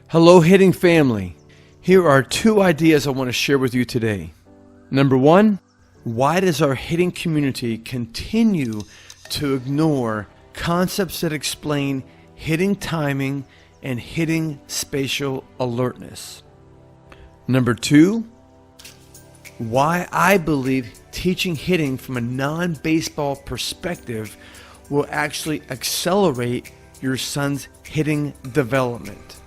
Hello, hitting family. Here are two ideas I want to share with you today. Number one, why does our hitting community continue to ignore concepts that explain hitting timing and hitting spatial alertness? Number two, why I believe teaching hitting from a non-baseball perspective will actually accelerate your son's hitting development.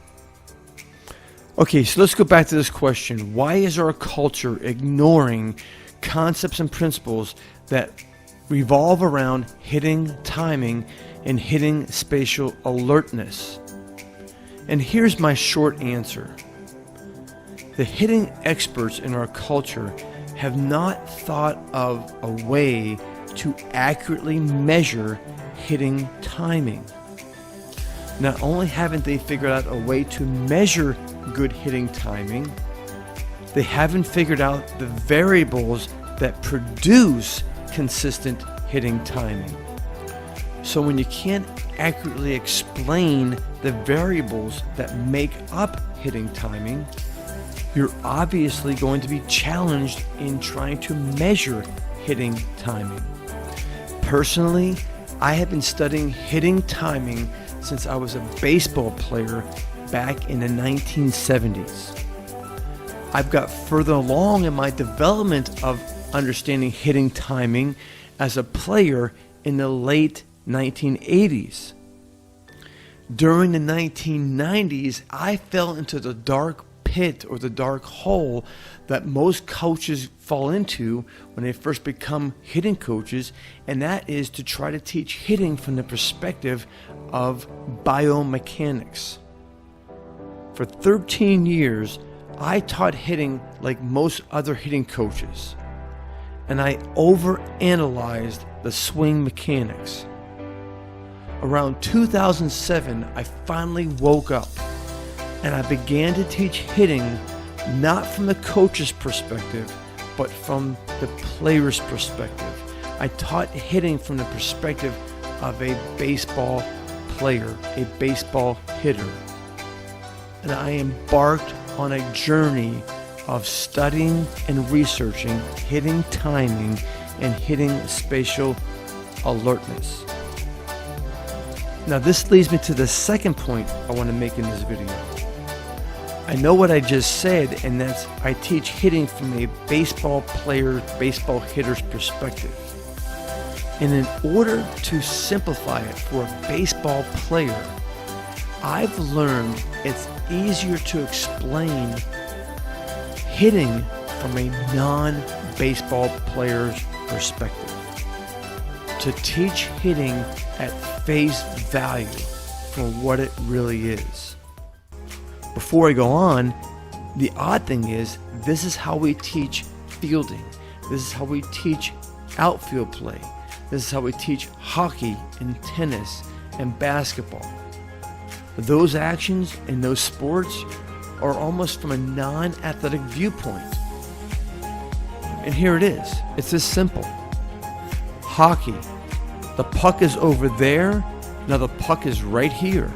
Okay, so let's go back to this question. Why is our culture ignoring concepts and principles that revolve around hitting timing and hitting spatial alertness? And here's my short answer. The hitting experts in our culture have not thought of a way to accurately measure hitting timing. Not only haven't they figured out a way to measure good hitting timing, they haven't figured out the variables that produce consistent hitting timing. So when you can't accurately explain the variables that make up hitting timing, you're obviously going to be challenged in trying to measure hitting timing. Personally, I have been studying hitting timing since I was a baseball player back in the 1970s. I've got further along in my development of understanding hitting timing as a player in the late 1980s. During the 1990s, I fell into the dark pit or the dark hole that most coaches fall into when they first become hitting coaches, and that is to try to teach hitting from the perspective of biomechanics. For 13 years, I taught hitting like most other hitting coaches, and I overanalyzed the swing mechanics. Around 2007, I finally woke up and I began to teach hitting not from the coach's perspective, but from the player's perspective. I taught hitting from the perspective of a baseball player, a baseball hitter. And I embarked on a journey of studying and researching hitting timing and hitting spatial alertness. Now this leads me to the second point I want to make in this video. I know what I just said, and that's I teach hitting from a baseball player, baseball hitter's perspective. And in order to simplify it for a baseball player, I've learned it's easier to explain hitting from a non-baseball player's perspective. To teach hitting at face value for what it really is. Before I go on, the odd thing is, this is how we teach fielding. This is how we teach outfield play. This is how we teach hockey and tennis and basketball. Those actions in those sports are almost from a non-athletic viewpoint. And here it is. It's this simple. Hockey. The puck is over there. Now the puck is right here.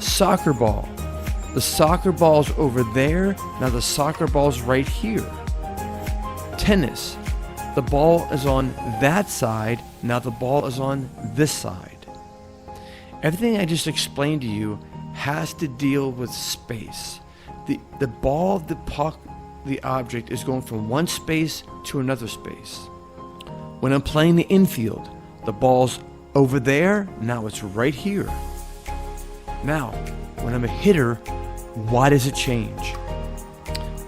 Soccer ball. The soccer ball's over there. Now the soccer ball's right here. Tennis. The ball is on that side. Now the ball is on this side. Everything I just explained to you has to deal with space. The ball, the puck, the object is going from one space to another space. When I'm playing the infield, the ball's over there. Now it's right here. Now, when I'm a hitter, why does it change?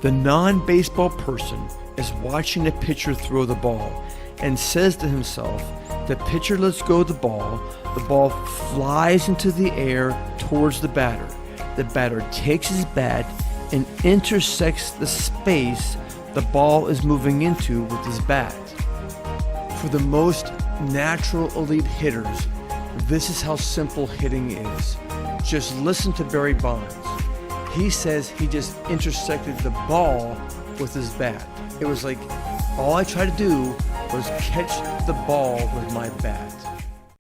The non-baseball person is watching the pitcher throw the ball and says to himself, the pitcher lets go of the ball flies into the air towards the batter. The batter takes his bat and intersects the space the ball is moving into with his bat. For the most natural elite hitters, this is how simple hitting is. Just listen to Barry Bonds. He says he just intersected the ball with his bat. It was like, all I tried to do was catch the ball with my bat.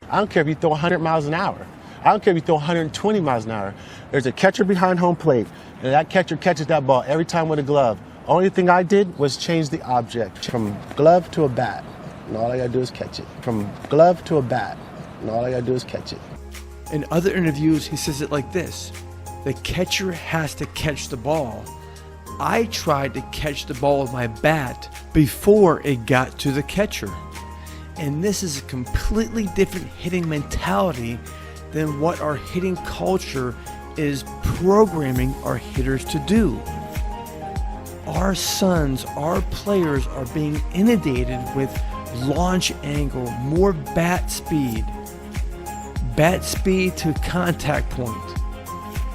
I don't care if you throw 100 miles an hour. I don't care if you throw 120 miles an hour. There's a catcher behind home plate, and that catcher catches that ball every time with a glove. Only thing I did was change the object from glove to a bat, and all I gotta do is catch it. From glove to a bat, and all I gotta do is catch it. In other interviews, he says it like this: the catcher has to catch the ball. I tried to catch the ball with my bat before it got to the catcher. And this is a completely different hitting mentality than what our hitting culture is programming our hitters to do. Our sons, our players are being inundated with launch angle, more bat speed to contact point,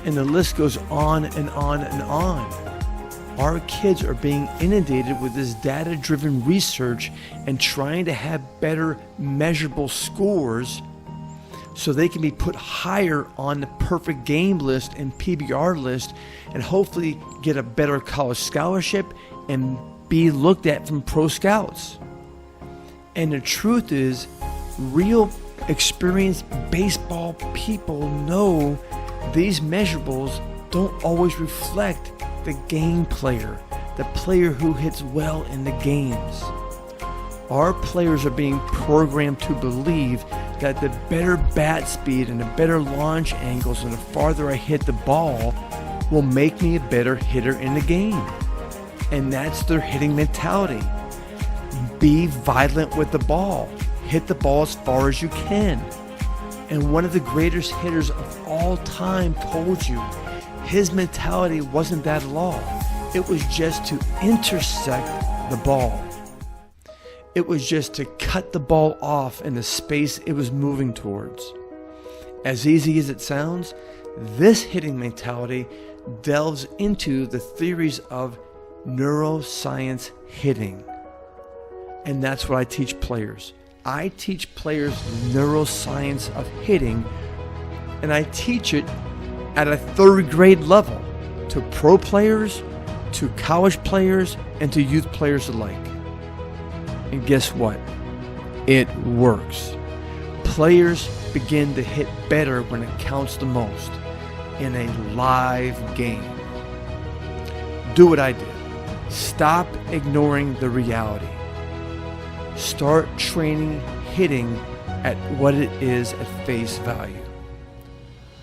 and the list goes on and on and on. Our kids are being inundated with this data-driven research and trying to have better measurable scores so they can be put higher on the perfect game list and PBR list and hopefully get a better college scholarship and be looked at from pro scouts. And the truth is, real experienced baseball people know these measurables don't always reflect the game player, the player who hits well in the games. Our players are being programmed to believe that the better bat speed and the better launch angles and the farther I hit the ball will make me a better hitter in the game. And that's their hitting mentality. Be violent with the ball. Hit the ball as far as you can. And one of the greatest hitters of all time told you his mentality wasn't that at all. It was just to intersect the ball. It was just to cut the ball off in the space it was moving towards. As easy as it sounds, this hitting mentality delves into the theories of neuroscience hitting. And that's what I teach players. I teach players neuroscience of hitting, and I teach it at a third grade level to pro players, to college players, and to youth players alike. And guess what? It works. Players begin to hit better when it counts the most in a live game. Do what I did. Stop ignoring the reality. Start training hitting at what it is at face value.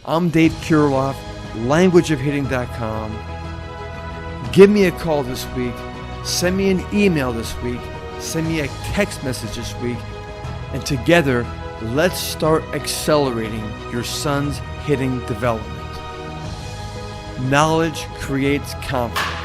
I'm Dave Kirilloff, languageofhitting.com. Give me a call this week. Send me an email this week. Send me a text message this week. And together, let's start accelerating your son's hitting development. Knowledge creates confidence.